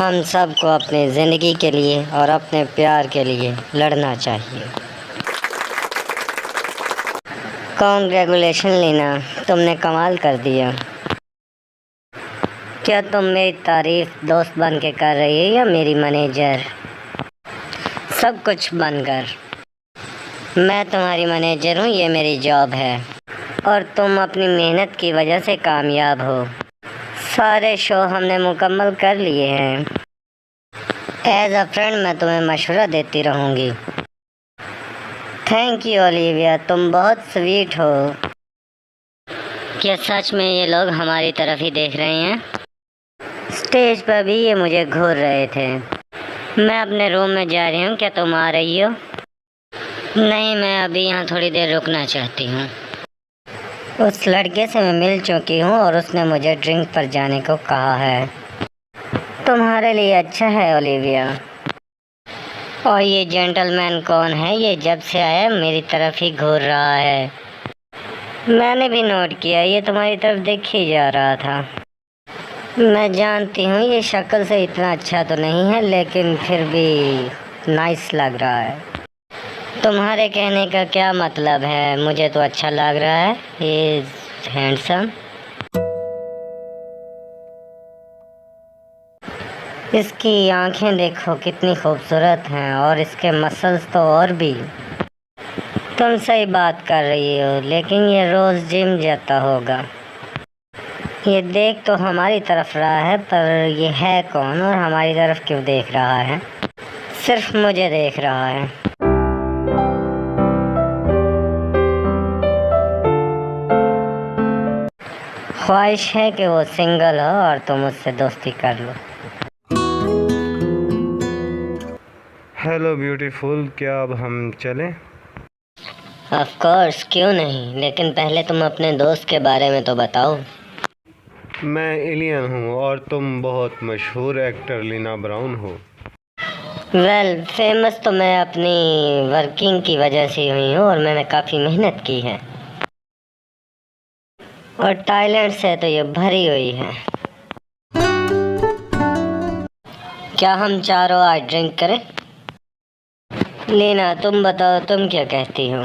हम सबको अपनी ज़िंदगी के लिए और अपने प्यार के लिए लड़ना चाहिए। कॉन्ग्रेचुलेशन लीना, तुमने कमाल कर दिया। क्या तुम मेरी तारीफ दोस्त बन के कर रही है या मेरी मैनेजर? सब कुछ बनकर। मैं तुम्हारी मैनेजर हूँ, ये मेरी जॉब है और तुम अपनी मेहनत की वजह से कामयाब हो। सारे शो हमने मुकम्मल कर लिए हैं। एज अ फ्रेंड मैं तुम्हें मशवरा देती रहूँगी। थैंक यू ओलिविया, तुम बहुत स्वीट हो। क्या सच में ये लोग हमारी तरफ ही देख रहे हैं? स्टेज पर भी ये मुझे घूर रहे थे। मैं अपने रूम में जा रही हूँ, क्या तुम आ रही हो? नहीं, मैं अभी यहाँ थोड़ी देर रुकना चाहती हूँ। उस लड़के से मैं मिल चुकी हूँ और उसने मुझे ड्रिंक पर जाने को कहा है। तुम्हारे लिए अच्छा है ओलिविया। और ये जेंटलमैन कौन है? ये जब से आया मेरी तरफ ही घूर रहा है। मैंने भी नोट किया, ये तुम्हारी तरफ देख ही जा रहा था। मैं जानती हूँ ये शक्ल से इतना अच्छा तो नहीं है, लेकिन फिर भी नाइस लग रहा है। तुम्हारे कहने का क्या मतलब है? मुझे तो अच्छा लग रहा है। He is handsome. इसकी आंखें देखो कितनी खूबसूरत हैं और इसके मसल्स तो और भी। तुम सही बात कर रही हो, लेकिन ये रोज़ जिम जाता होगा। ये देख तो हमारी तरफ रहा है, पर ये है कौन और हमारी तरफ क्यों देख रहा है? सिर्फ मुझे देख रहा है। ख्वाहिश है कि वो सिंगल हो और तुम उससे दोस्ती कर लो। हेलो ब्यूटीफुल, क्या अब हम चलें? ऑफ कोर्स, क्यों नहीं, लेकिन पहले तुम अपने दोस्त के बारे में तो बताओ। मैं एलियन हूँ और तुम बहुत मशहूर एक्टर लीना ब्राउन हो। वेल, फेमस तो मैं अपनी वर्किंग की वजह से हुई हूँ और मैंने काफ़ी मेहनत की है और टैलेंट से तो ये भरी हुई है। क्या हम चारों आज ड्रिंक करें? लीना, तुम बताओ, तुम क्या कहती हो?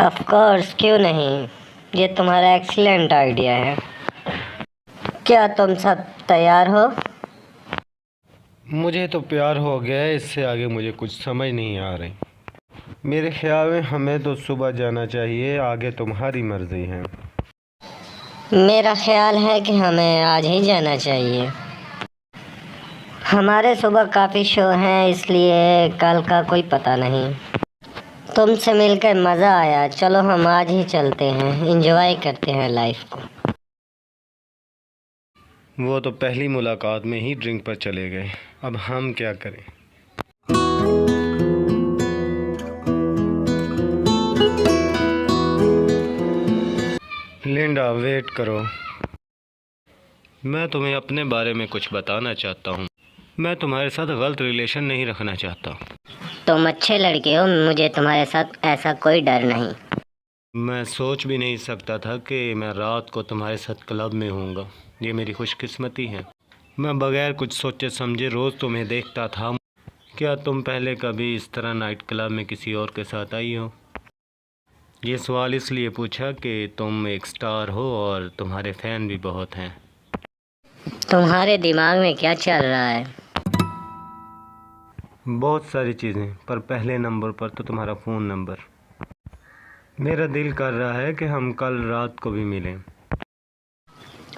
ऑफ कोर्स, क्यों नहीं, ये तुम्हारा एक्सीलेंट आइडिया है। क्या तुम सब तैयार हो? मुझे तो प्यार हो गया है, इससे आगे मुझे कुछ समझ नहीं आ रही। मेरे ख्याल में हमें तो सुबह जाना चाहिए, आगे तुम्हारी मर्जी है। मेरा ख्याल है कि हमें आज ही जाना चाहिए। हमारे सुबह काफ़ी शो हैं, इसलिए कल का कोई पता नहीं। तुमसे मिलकर मज़ा आया, चलो हम आज ही चलते हैं, एंजॉय करते हैं लाइफ को। वो तो पहली मुलाकात में ही ड्रिंक पर चले गए, अब हम क्या करें? लिंडा, वेट करो। मैं तुम्हें अपने बारे में कुछ बताना चाहता हूँ। मैं तुम्हारे साथ गलत रिलेशन नहीं रखना चाहता। तुम अच्छे लड़के हो, मुझे तुम्हारे साथ ऐसा कोई डर नहीं। मैं सोच भी नहीं सकता था कि मैं रात को तुम्हारे साथ क्लब में होऊंगा। ये मेरी खुशकिस्मती है। मैं बगैर कुछ सोचे समझे रोज़ तुम्हें देखता था। क्या तुम पहले कभी इस तरह नाइट क्लब में किसी और के साथ आई हो? ये सवाल इसलिए पूछा कि तुम एक स्टार हो और तुम्हारे फ़ैन भी बहुत हैं। तुम्हारे दिमाग में क्या चल रहा है? बहुत सारी चीज़ें, पर पहले नंबर पर तो तुम्हारा फ़ोन नंबर। मेरा दिल कर रहा है कि हम कल रात को भी मिलें।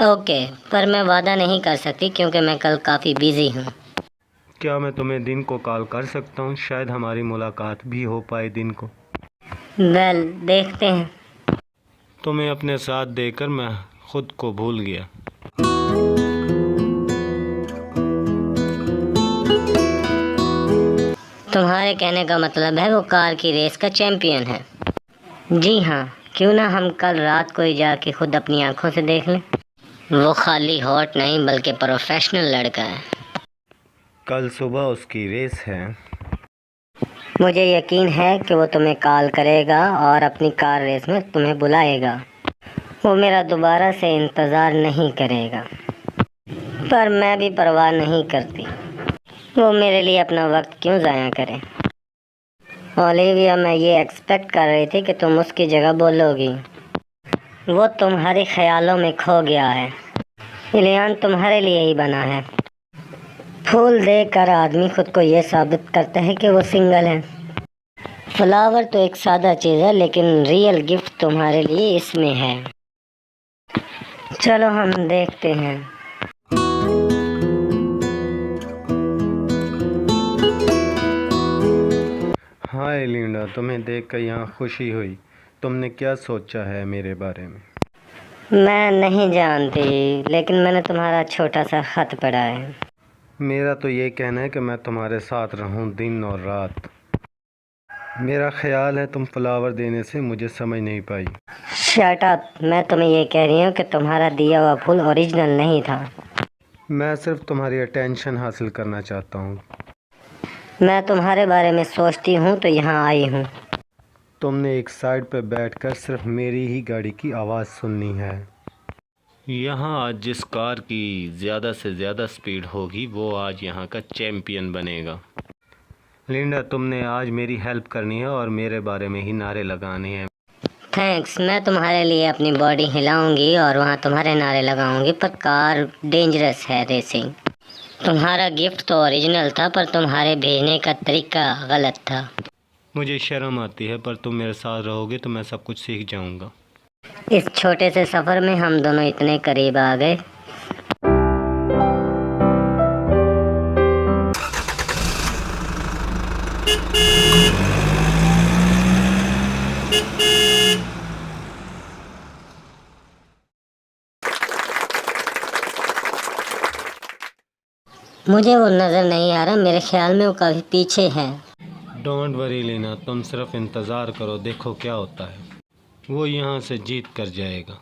ओके, पर मैं वादा नहीं कर सकती क्योंकि मैं कल काफ़ी बिजी हूँ। क्या मैं तुम्हें दिन को कॉल कर सकता हूँ? शायद हमारी मुलाकात भी हो पाए दिन को। वेल, देखते हैं। तुम्हें अपने साथ देकर मैं खुद को भूल गया। तुम्हारे कहने का मतलब है वो कार की रेस का चैंपियन है? जी हाँ, क्यों ना हम कल रात को ही जाके खुद अपनी आंखों से देख लें। वो खाली हॉट नहीं बल्कि प्रोफेशनल लड़का है। कल सुबह उसकी रेस है। मुझे यकीन है कि वो तुम्हें कॉल करेगा और अपनी कार रेस में तुम्हें बुलाएगा। वो मेरा दोबारा से इंतज़ार नहीं करेगा। पर मैं भी परवाह नहीं करती। वो मेरे लिए अपना वक्त क्यों ज़ाया करे। ओलिविया, मैं ये एक्सपेक्ट कर रही थी कि तुम उसकी जगह बोलोगी। वो तुम्हारे ख्यालों में खो गया है। इलियान तुम्हारे लिए ही बना है। फूल देकर आदमी खुद को ये साबित करता है कि वो सिंगल है। फ्लावर तो एक सादा चीज़ है, लेकिन रियल गिफ्ट तुम्हारे लिए इसमें है। चलो हम देखते हैं। हाय लिंडा, तुम्हें देखकर यहाँ खुशी हुई। तुमने क्या सोचा है मेरे बारे में? मैं नहीं जानती, लेकिन मैंने तुम्हारा छोटा सा खत पढ़ा है। मेरा तो ये कहना है कि मैं तुम्हारे साथ रहूं दिन और रात। मेरा ख्याल है तुम फ्लावर देने से मुझे समझ नहीं पाई। शट अप, मैं तुम्हें ये कह रही हूँ कि तुम्हारा दिया हुआ फूल ओरिजिनल नहीं था। मैं सिर्फ तुम्हारी अटेंशन हासिल करना चाहता हूँ। मैं तुम्हारे बारे में सोचती हूँ तो यहाँ आई हूँ। तुमने एक साइड पर बैठकर सिर्फ मेरी ही गाड़ी की आवाज़ सुननी है। यहाँ आज जिस कार की ज़्यादा से ज़्यादा स्पीड होगी वो आज यहाँ का चैम्पियन बनेगा। लिंडा, तुमने आज मेरी हेल्प करनी है और मेरे बारे में ही नारे लगाने हैं। थैंक्स, मैं तुम्हारे लिए अपनी बॉडी हिलाऊंगी और वहाँ तुम्हारे नारे लगाऊंगी, पर कार डेंजरस है रेसिंग। तुम्हारा गिफ्ट तो ओरिजिनल था, पर तुम्हारे भेजने का तरीका गलत था। मुझे शर्म आती है, पर तुम मेरे साथ रहोगे तो मैं सब कुछ सीख जाऊंगा। इस छोटे से सफ़र में हम दोनों इतने करीब आ गए। मुझे वो नज़र नहीं आ रहा, मेरे ख्याल में वो काफ़ी पीछे है। डोंट वरी लीना, तुम सिर्फ इंतज़ार करो, देखो क्या होता है। वो यहाँ से जीत कर जाएगा।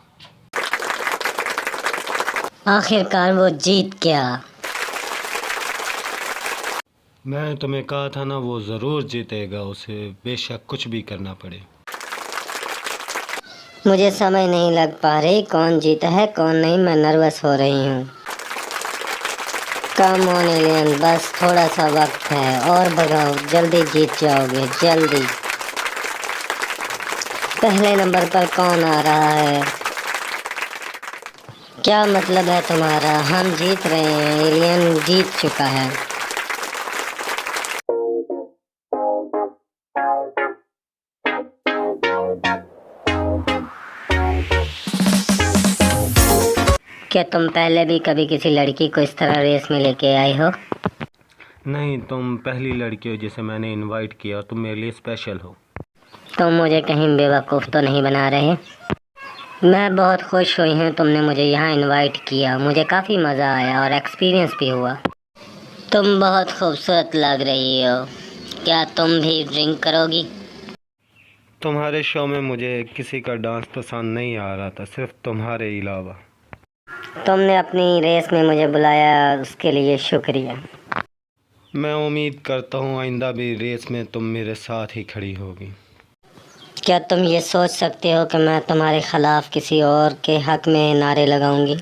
आखिरकार वो जीत गया। मैंने तुम्हें कहा था ना, वो ज़रूर जीतेगा, उसे बेशक कुछ भी करना पड़े। मुझे समझ नहीं लग पा रही कौन जीता है कौन नहीं। मैं नर्वस हो रही हूँ। कम ऑन एलियन, बस थोड़ा सा वक्त है और भगाओ, जल्दी जीत जाओगे, जल्दी। पहले नंबर पर कौन आ रहा है? क्या मतलब है तुम्हारा? हम जीत रहे हैं, एलियन जीत चुका है। क्या तुम पहले भी कभी किसी लड़की को इस तरह रेस में लेके आई हो? नहीं, तुम पहली लड़की हो जिसे मैंने इनवाइट किया और तुम मेरे लिए स्पेशल हो। तुम मुझे कहीं बेवकूफ़ तो नहीं बना रहे? मैं बहुत खुश हुई हूँ तुमने मुझे यहाँ इनवाइट किया। मुझे काफ़ी मज़ा आया और एक्सपीरियंस भी हुआ। तुम बहुत खूबसूरत लग रही हो। क्या तुम भी ड्रिंक करोगी? तुम्हारे शो में मुझे किसी का डांस पसंद नहीं आ रहा था, सिर्फ तुम्हारे अलावा। तुमने अपनी रेस में मुझे बुलाया, उसके लिए शुक्रिया। मैं उम्मीद करता हूँ आइंदा भी रेस में तुम मेरे साथ ही खड़ी होगी। क्या तुम ये सोच सकते हो कि मैं तुम्हारे ख़िलाफ़ किसी और के हक़ में नारे लगाऊंगी?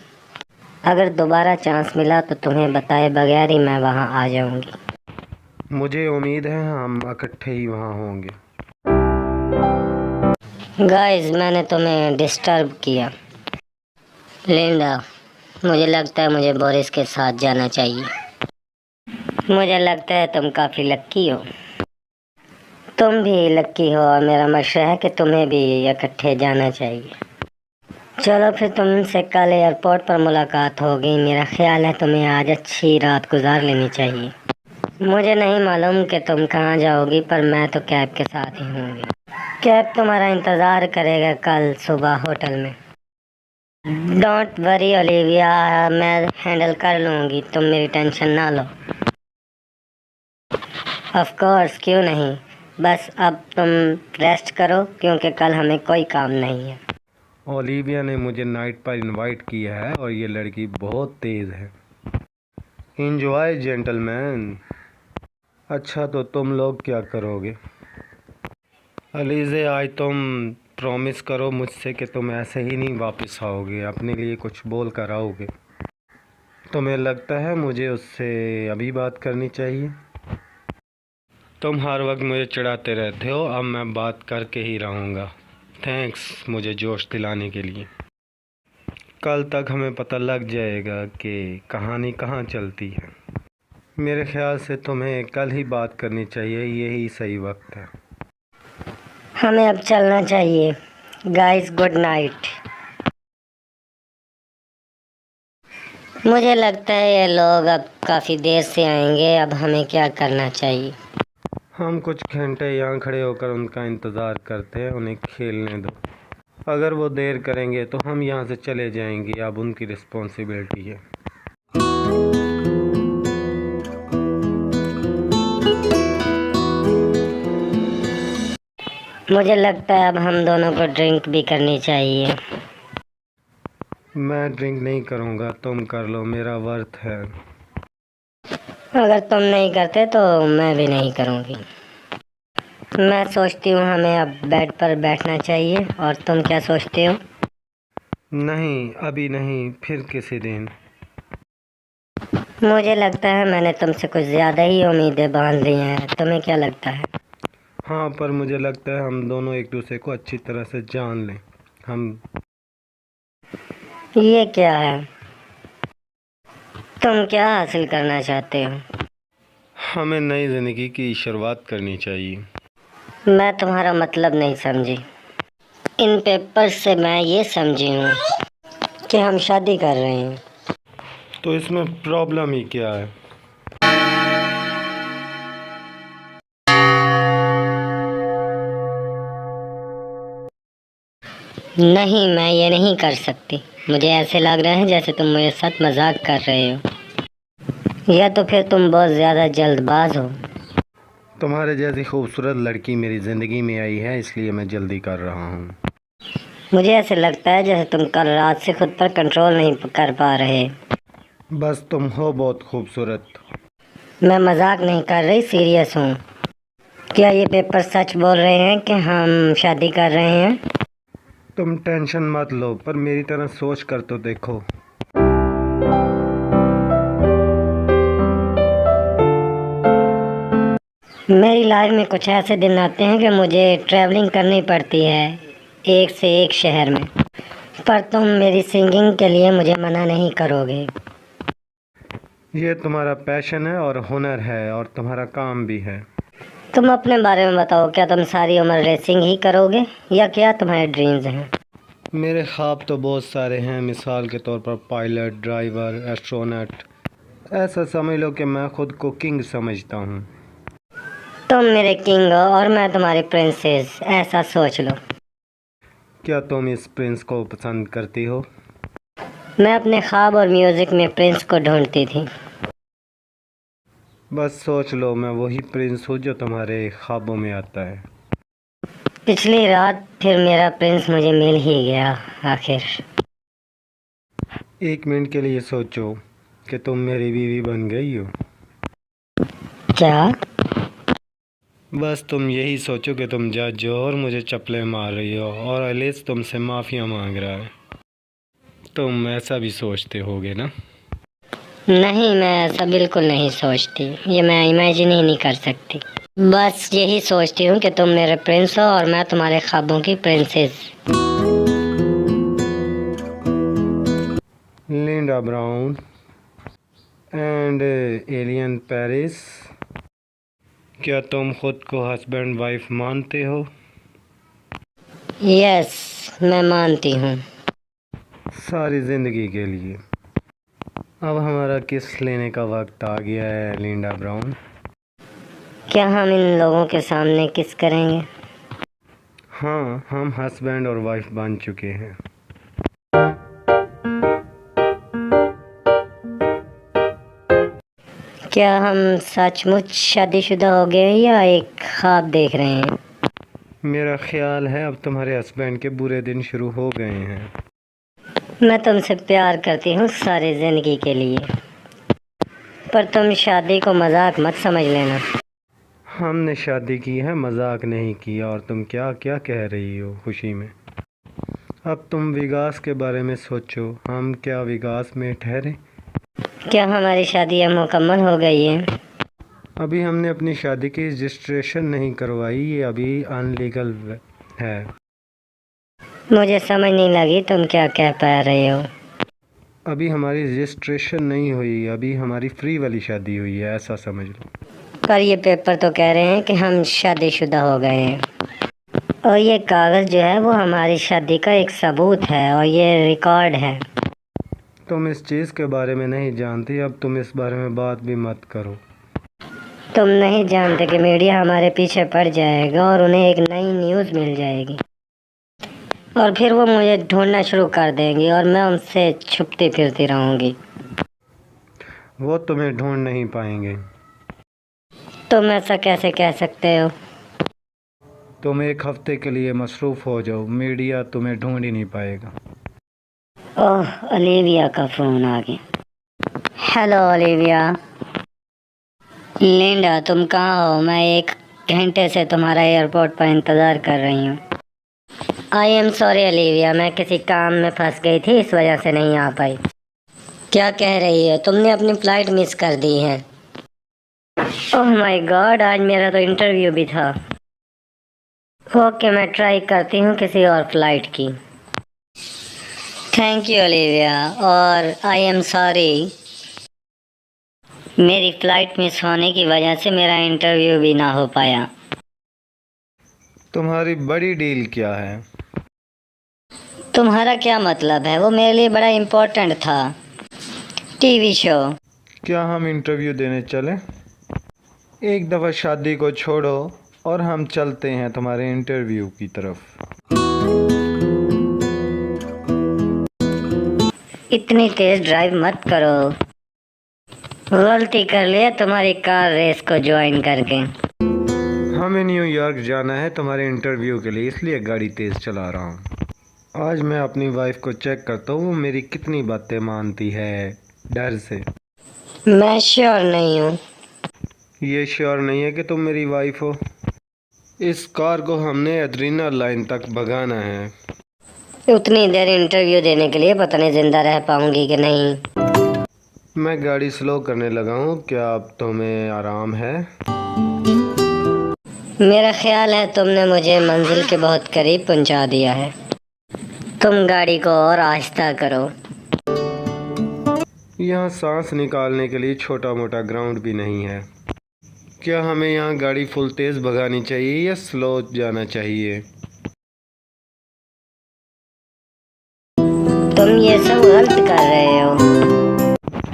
अगर दोबारा चांस मिला तो तुम्हें बताए बगैर ही मैं वहाँ आ जाऊंगी। मुझे उम्मीद है हम इकट्ठे ही वहाँ होंगे। गाइस, मैंने तुम्हें डिस्टर्ब किया। लिंडा, मुझे लगता है मुझे बोरिस के साथ जाना चाहिए। मुझे लगता है तुम काफ़ी लक्की हो। तुम भी लक्की हो और मेरा मशवरा है कि तुम्हें भी इकट्ठे जाना चाहिए। चलो फिर तुमसे कल एयरपोर्ट पर मुलाकात होगी। मेरा ख्याल है तुम्हें आज अच्छी रात गुजार लेनी चाहिए। मुझे नहीं मालूम कि तुम कहाँ जाओगी, पर मैं तो कैब के साथ ही होंगी। कैब तुम्हारा इंतज़ार करेगा कल सुबह होटल में। डोंट वरी ओलिविया, मैं हैंडल कर लूँगी, तुम मेरी टेंशन ना लो। ऑफ कोर्स, क्यों नहीं। बस अब तुम रेस्ट करो क्योंकि कल हमें कोई काम नहीं है। ओलिविया ने मुझे नाइट पर इनवाइट किया है और ये लड़की बहुत तेज़ है। Enjoy gentleman. अच्छा, तो तुम लोग क्या करोगे? अलीज़े, आज तुम प्रॉमिस करो मुझसे कि तुम ऐसे ही नहीं वापस आओगे, अपने लिए कुछ बोल कर आओगे। तुम्हें लगता है मुझे उससे अभी बात करनी चाहिए? तुम हर वक्त मुझे चिढ़ाते रहते हो, अब मैं बात करके ही रहूँगा। थैंक्स मुझे जोश दिलाने के लिए। कल तक हमें पता लग जाएगा कि कहानी कहाँ चलती है। मेरे ख्याल से तुम्हें कल ही बात करनी चाहिए, यही सही वक्त है। हमें अब चलना चाहिए। Guys good night. मुझे लगता है ये लोग अब काफ़ी देर से आएंगे। अब हमें क्या करना चाहिए? हम कुछ घंटे यहाँ खड़े होकर उनका इंतज़ार करते हैं, उन्हें खेलने दो। अगर वो देर करेंगे तो हम यहाँ से चले जाएंगे, अब उनकी रिस्पॉन्सिबिलिटी है। मुझे लगता है अब हम दोनों को ड्रिंक भी करनी चाहिए। मैं ड्रिंक नहीं करूँगा, तुम कर लो, मेरा वर्थ है। अगर तुम नहीं करते तो मैं भी नहीं करूँगी। मैं सोचती हूँ हमें अब बेड पर बैठना चाहिए। और तुम क्या सोचते हो? नहीं, अभी नहीं, फिर किसी दिन। मुझे लगता है मैंने तुमसे कुछ ज़्यादा ही उम्मीदें बांध ली हैं। तुम्हें क्या लगता है? हाँ, पर मुझे लगता है हम दोनों एक दूसरे को अच्छी तरह से जान लें। ये क्या है? तुम क्या हासिल करना चाहते हो? हमें नई ज़िंदगी की शुरुआत करनी चाहिए। मैं तुम्हारा मतलब नहीं समझी। इन पेपर से मैं ये समझी हूँ कि हम शादी कर रहे हैं। तो इसमें प्रॉब्लम ही क्या है? नहीं, मैं ये नहीं कर सकती। मुझे ऐसे लग रहा है जैसे तुम मेरे साथ मजाक कर रहे हो, या तो फिर तुम बहुत ज़्यादा जल्दबाज हो। तुम्हारे जैसी खूबसूरत लड़की मेरी ज़िंदगी में आई है, इसलिए मैं जल्दी कर रहा हूँ। मुझे ऐसे लगता है जैसे तुम कल रात से खुद पर कंट्रोल नहीं कर पा रहे। बस तुम हो बहुत खूबसूरत। मैं मजाक नहीं कर रही, सीरियस हूँ। क्या ये पेपर सच बोल रहे हैं कि हम शादी कर रहे हैं? तुम टेंशन मत लो, पर मेरी तरह सोच कर तो देखो। मेरी लाइफ में कुछ ऐसे दिन आते हैं कि मुझे ट्रैवलिंग करनी पड़ती है, एक से एक शहर में। पर तुम मेरी सिंगिंग के लिए मुझे मना नहीं करोगे। ये तुम्हारा पैशन है और हुनर है और तुम्हारा काम भी है। तुम अपने बारे में बताओ। क्या तुम सारी उम्र रेसिंग ही करोगे या क्या तुम्हारे ड्रीम्स हैं? मेरे ख्वाब तो बहुत सारे हैं, मिसाल के तौर पर पायलट, ड्राइवर, एस्ट्रोनॉट। ऐसा समझ लो कि मैं खुद को किंग समझता हूँ। तुम मेरे किंग हो और मैं तुम्हारी प्रिंसेस, ऐसा सोच लो। क्या तुम इस प्रिंस को पसंद करती हो? मैं अपने ख्वाब और म्यूजिक में प्रिंस को ढूंढती थी। बस सोच लो, मैं वही प्रिंस हूँ जो तुम्हारे ख्वाबों में आता है। पिछली रात फिर मेरा प्रिंस मुझे मिल ही गया आखिर। एक मिनट के लिए सोचो कि तुम मेरी बीवी बन गई हो। क्या? बस तुम यही सोचो कि तुम जज हो और मुझे चप्पलें मार रही हो और एलिस तुमसे माफ़िया मांग रहा है। तुम ऐसा भी सोचते होगे ना? नहीं, मैं ऐसा बिल्कुल नहीं सोचती। ये मैं इमेजिन ही नहीं कर सकती। बस यही सोचती हूँ कि तुम मेरे प्रिंस हो और मैं तुम्हारे ख्वाबों की princess. Linda brown and alien Paris, क्या तुम खुद को हस्बैंड वाइफ मानते हो? यस, मैं मानती हूँ। सारी ज़िंदगी के लिए। अब हमारा किस लेने का वक्त आ गया है लिंडा ब्राउन। क्या हम इन लोगों के सामने किस करेंगे? हाँ, हम हस्बैंड और वाइफ बन चुके हैं। क्या हम सचमुच शादीशुदा हो गए हैं या एक ख्वाब देख रहे हैं? मेरा ख्याल है अब तुम्हारे हस्बैंड के बुरे दिन शुरू हो गए हैं। मैं तुमसे प्यार करती हूँ सारी ज़िंदगी के लिए, पर तुम शादी को मजाक मत समझ लेना। हमने शादी की है, मजाक नहीं किया। और तुम क्या क्या कह रही हो खुशी में? अब तुम विकास के बारे में सोचो, हम क्या विकास में ठहरे? क्या हमारी शादी अब मुकम्मल हो गई है? अभी हमने अपनी शादी की रजिस्ट्रेशन नहीं करवाई, ये अभी अनलीगल है। मुझे समझ नहीं लगी तुम क्या कह पा रहे हो। अभी हमारी रजिस्ट्रेशन नहीं हुई, अभी हमारी फ्री वाली शादी हुई है, ऐसा समझ लो। पर ये पेपर तो कह रहे हैं कि हम शादीशुदा हो गए हैं, और ये कागज़ जो है वो हमारी शादी का एक सबूत है और ये रिकॉर्ड है। तुम इस चीज़ के बारे में नहीं जानती, अब तुम इस बारे में बात भी मत करो। तुम नहीं जानते कि मीडिया हमारे पीछे पड़ जाएगा और उन्हें एक नई न्यूज़ मिल जाएगी, और फिर वो मुझे ढूंढना शुरू कर देंगी और मैं उनसे छुपती फिरती रहूँगी। वो तुम्हें ढूंढ नहीं पाएंगे। तुम ऐसा कैसे कह सकते हो? तुम एक हफ्ते के लिए मसरूफ़ हो जाओ, मीडिया तुम्हें ढूंढ ही नहीं पाएगा। ओह, ओलिविया का फ़ोन आ गया। Hello Olivia. लिंडा, तुम कहाँ हो? मैं 1 घंटे से तुम्हारा एयरपोर्ट पर इंतज़ार कर रही हूँ। आई एम सॉरी ओलिविया, मैं किसी काम में फंस गई थी, इस वजह से नहीं आ पाई। क्या कह रही है? तुमने अपनी फ़्लाइट मिस कर दी है? ओह माय गॉड, आज मेरा तो इंटरव्यू भी था। ओके, मैं ट्राई करती हूँ किसी और फ्लाइट की। थैंक यू ओलिविया, और आई एम सॉरी, मेरी फ़्लाइट मिस होने की वजह से मेरा इंटरव्यू भी ना हो पाया। तुम्हारी बड़ी डील क्या है? तुम्हारा क्या मतलब है? वो मेरे लिए बड़ा इम्पोर्टेंट था, टीवी शो। क्या हम इंटरव्यू देने चलें? एक दफ़ा शादी को छोड़ो और हम चलते हैं तुम्हारे इंटरव्यू की तरफ। इतनी तेज़ ड्राइव मत करो, गलती कर लिया तुम्हारी कार रेस को ज्वाइन करके। हमें न्यूयॉर्क जाना है तुम्हारे इंटरव्यू के लिए, इसलिए गाड़ी तेज़ चला रहा हूँ। आज मैं अपनी वाइफ को चेक करता हूँ वो मेरी कितनी बातें मानती है डर से। मैं श्योर नहीं हूँ। ये श्योर नहीं है कि तुम मेरी वाइफ हो। इस कार को हमने एड्रेनालाइन तक भगाना है। उतनी देर इंटरव्यू देने के लिए पता नहीं जिंदा रह पाऊंगी कि नहीं। मैं गाड़ी स्लो करने लगा हूँ, क्या अब तुम्हें आराम है? मेरा ख्याल है तुमने मुझे मंजिल के बहुत करीब पहुंचा दिया है। तुम गाड़ी को और आहिस्ता करो। यहाँ सांस निकालने के लिए छोटा मोटा ग्राउंड भी नहीं है। क्या हमें यहाँ गाड़ी फुल तेज़ भगानी चाहिए या स्लो जाना चाहिए? तुम ये सब गलत कर रहे हो।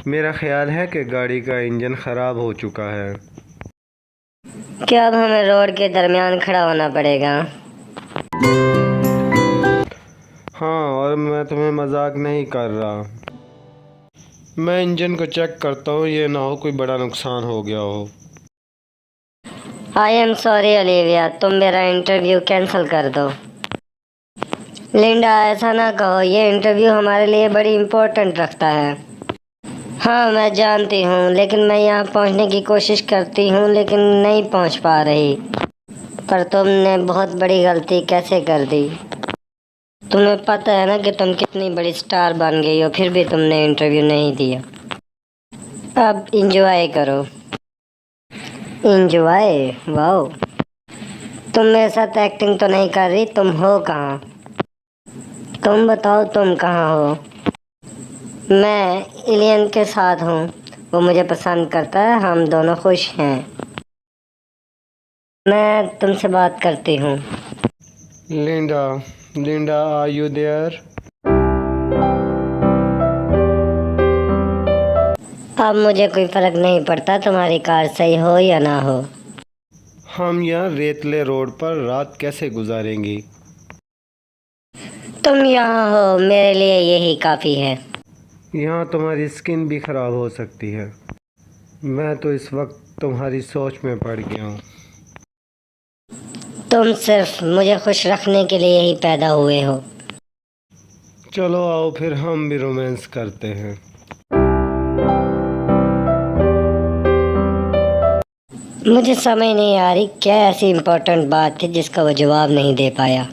मेरा ख्याल है कि गाड़ी का इंजन ख़राब हो चुका है। क्या अब हमें रोड के दरमियान खड़ा होना पड़ेगा? हाँ, और मैं तुम्हें मजाक नहीं कर रहा। मैं इंजन को चेक करता हूँ, ये ना हो कोई बड़ा नुकसान हो गया हो। आई एम सॉरी ओलिविया, तुम मेरा इंटरव्यू कैंसिल कर दो। लिंडा, ऐसा ना कहो, ये इंटरव्यू हमारे लिए बड़ी इम्पोर्टेंट रखता है। हाँ मैं जानती हूँ, लेकिन मैं यहाँ पहुँचने की कोशिश करती हूँ लेकिन नहीं पहुँच पा रही। पर तुमने बहुत बड़ी गलती कैसे कर दी? तुम्हें पता है ना कि तुम कितनी बड़ी स्टार बन गई हो, फिर भी तुमने इंटरव्यू नहीं दिया। अब इंजॉय करो। इंजॉय? वाओ, तुम मेरे साथ एक्टिंग तो नहीं कर रही? तुम हो कहाँ? तुम बताओ तुम कहाँ हो? मैं एलियन के साथ हूँ, वो मुझे पसंद करता है, हम दोनों खुश हैं। मैं तुमसे बात करती हूँ। Linda, Linda, are you there? अब मुझे कोई फर्क नहीं पड़ता तुम्हारी कार सही हो या ना हो। हम यहाँ रेतले रोड पर रात कैसे गुजारेंगी? तुम यहाँ हो, मेरे लिए यही काफ़ी है। यहाँ तुम्हारी स्किन भी ख़राब हो सकती है। मैं तो इस वक्त तुम्हारी सोच में पड़ गया हूँ। तुम सिर्फ मुझे खुश रखने के लिए ही पैदा हुए हो। चलो आओ फिर हम भी रोमांस करते हैं। मुझे समझ नहीं आ रही क्या ऐसी इम्पोर्टेंट बात थी जिसका वो जवाब नहीं दे पाया।